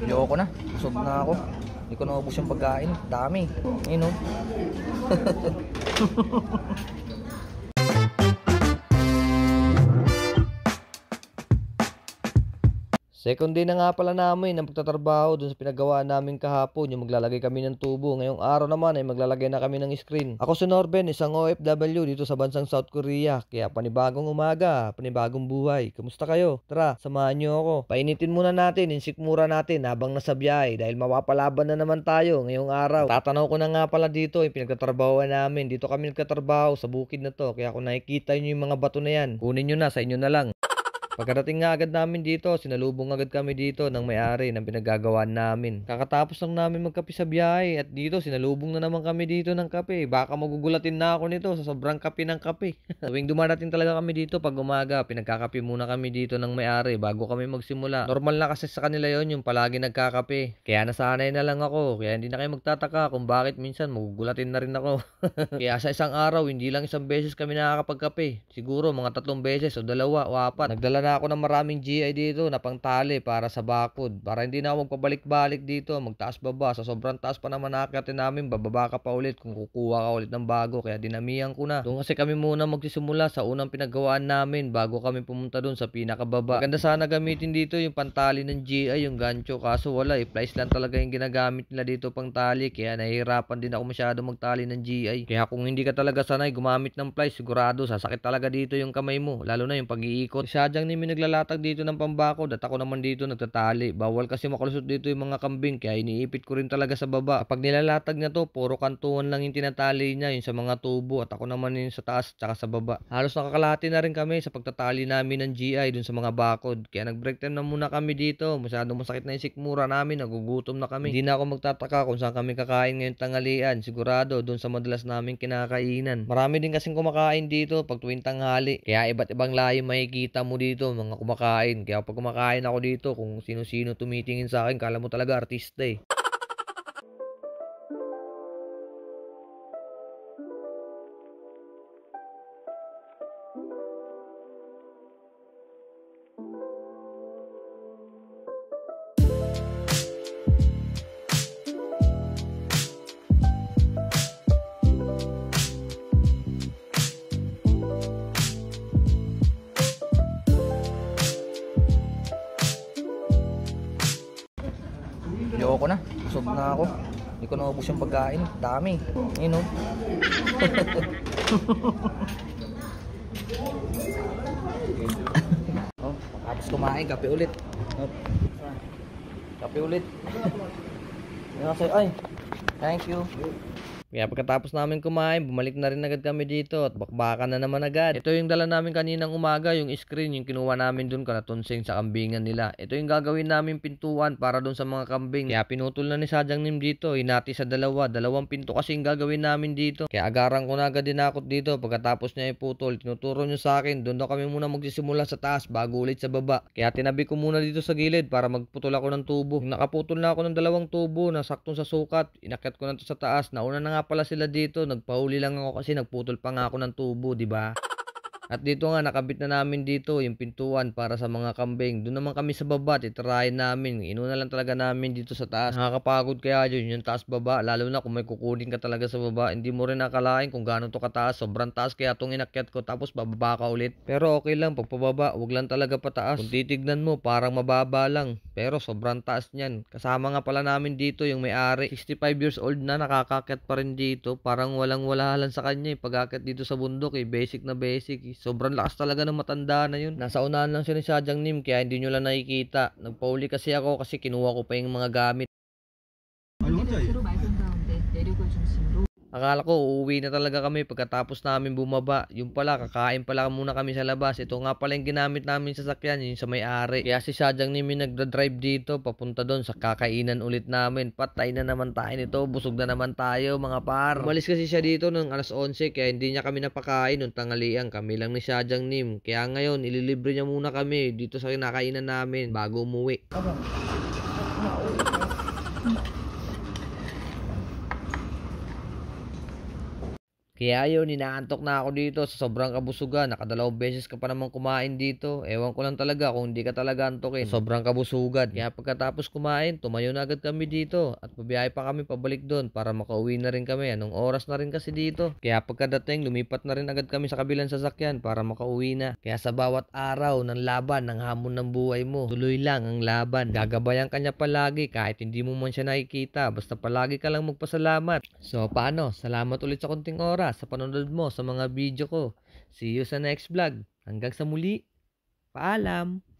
Ayoko na. Busog na ako. Hindi ko naubos yung pagkain. Dami. Ayun oh. Second day na nga pala namin ang pagtatrabaho dun sa pinagawa namin kahapon, yung maglalagay kami ng tubo. Ngayong araw naman ay maglalagay na kami ng screen. Ako si Norben, isang OFW dito sa bansang South Korea. Kaya panibagong umaga, panibagong buhay. Kamusta kayo? Tara, samahan nyo ako. Painitin muna natin, insikmura natin habang nasa biyahe dahil mapapalaban na naman tayo ngayong araw. Tatanaw ko na nga pala dito yung pinagtatrabahoan namin. Dito kami nagtatrabaho sa bukid na to. Kaya kung nakikita nyo yung mga bato na yan, kunin nyo na, sa inyo na lang. Pagkarating nga agad namin dito, sinalubong agad kami dito ng may-ari ng pinagagawaan namin. Kakatapos lang namin magkape sa biyahe at dito sinalubong na naman kami dito ng kape. Baka magugulatin na ako nito sa sobrang kape ng kape. Tuwing dumarating talaga kami dito pag umaga, pinagkakape muna kami dito ng may-ari bago kami magsimula. Normal na kasi sa kanila yon yung palagi nagkakape. Kaya nasanay na lang ako, kaya hindi na kayo magtataka kung bakit minsan magugulatin na rin ako. Kaya sa isang araw, hindi lang isang beses kami nakakapagkape. Siguro mga 3 beses o 2 o 4. Nagdala na ako ng maraming GI dito na pangtali para sa bakod. Para hindi na ako magpabalik-balik dito, magtaas baba. Sa sobrang taas pa naman nakakyatin namin, bababa ka pa ulit kung kukuha ka ulit ng bago. Kaya dinamihan ko na. Doon kasi kami muna magsisimula sa unang pinagawaan namin bago kami pumunta doon sa pinakababa. Maganda sana gamitin dito yung pantali ng GI, yung gancho. Kaso wala, plies lang talaga yung ginagamit nila dito pangtali. Kaya nahihirapan din ako masyado magtali ng GI. Kaya kung hindi ka talaga sanay gumamit ng plies, sigurado sasakit talaga dito yung kamay mo. Lalo na yung pag-iikot. Sadyang may naglalatag dito ng pambakod at ako naman dito nagtatali. Bawal kasi makalusot dito yung mga kambing kaya iniipit ko rin talaga sa baba. Kapag nilalatag niya to, puro kantuan lang yung tinatali niya, yung sa mga tubo at ako naman yung sa taas tsaka sa baba. Halos nakakalati na rin kami sa pagtatali namin ng GI dun sa mga bakod. Kaya nag-break time na muna kami dito. Masyadong masakit na yung sikmura namin, nagugutom na kami. Hindi na ako magtataka kung saan kami kakain ngayong tanghalian. Sigurado dun sa madalas namin kinakainan. Marami din kasing kumakain dito pag tuwing tanghali. Kaya iba't ibang lahi makikita mo dito mga kumakain. Kaya pag kumakain ako dito, kung sino-sino tumitingin sa akin, kala mo talaga artista eh. Ayoko na. Busog na ako. Hindi ko naubos yung pagkain. Dami. Ayun oh. Oh, tapos kumain, kape ulit. Oh. Kape ulit. Ay, thank you. Kaya pagkatapos namin kumain, bumalik na rin agad kami dito at bakbakan na naman agad. Ito yung dala namin kaninang umaga, yung screen, yung kinuha namin dun kanatunsing sa kambingan nila. Ito yung gagawin namin pintuan para dun sa mga kambing. Kaya pinutol na ni Sadyang Nim dito, hinati sa dalawang pinto kasi yung gagawin namin dito. Kaya agarang ko na agad dinakot dito pagkatapos niya iputol. Tinuturo niyo sa akin, doon na kami muna magsisimula sa taas bago ulit sa baba. Kaya tinabi ko muna dito sa gilid para magputol ako ng tubo. Nakaputol na ako ng 2 tubo na saktong sa sukat. Inakyat ko na to sa taas. Nauna na nga pala sila dito, nagpahuli lang ako kasi nagputol pa nga ako ng tubo, di ba? At dito nga nakabit na namin dito yung pintuan para sa mga kambing. Doon naman kami sa baba, titirahin namin. Inuna lang talaga namin dito sa taas. Nakakapagod kaya yun, yung taas baba. Lalo na kung may kukunin ka talaga sa baba. Hindi mo rin nakalain kung gaano to kataas. Sobrang taas kaya itong inakyat ko tapos bababa ka ulit. Pero okay lang, pag pababa, wag lang talaga pataas. Kung titignan mo, parang mababa lang. Pero sobrang taas niyan. Kasama nga pala namin dito yung may-ari. 65 years old na, nakakakyat pa rin dito. Parang walang-wala lang sa kanya pag-akyat dito sa bundok basic na basic. Sobrang lakas talaga ng matanda na yun. Nasa unahan lang siya ni Sadyang Nim kaya hindi nyo lang nakikita. Nagpauli kasi ako kasi kinuha ko pa yung mga gamit. Akala ko uuwi na talaga kami pagkatapos namin bumaba. Yung pala, kakain pala muna kami sa labas. Ito nga pala yung ginamit namin sa sakyan, yung sa may-ari. Kaya si Sadyang Nim nagdadrive dito papunta doon sa kakainan ulit namin. Patay na naman tayo nito, busog na naman tayo mga par. Umalis kasi siya dito ng alas 11 kaya hindi niya kami napakain nung tanghalian. Kami lang ni Sadyang Nim. Kaya ngayon, ililibre niya muna kami dito sa kinakainan namin bago umuwi. Kaya yun, inaantok na ako dito sa sobrang kabusugan. Nakadalawang beses ka pa naman kumain dito. Ewan ko lang talaga kung hindi ka talaga antukin. Sa sobrang kabusugan. Kaya pagkatapos kumain, tumayo na agad kami dito. At pabiyahe pa kami pabalik doon para makauwi na rin kami. Anong oras na rin kasi dito. Kaya pagkadating, lumipat na rin agad kami sa kabilang sasakyan para makauwi na. Kaya sa bawat araw ng laban, ng hamon ng buhay mo, tuloy lang ang laban. Gagabayan ka niya palagi kahit hindi mo man siya nakikita. Basta palagi ka lang magpasalamat. So paano? Salamat ulit sa konting oras sa panonood mo sa mga video ko. See you sa next vlog. Hanggang sa muli. Paalam!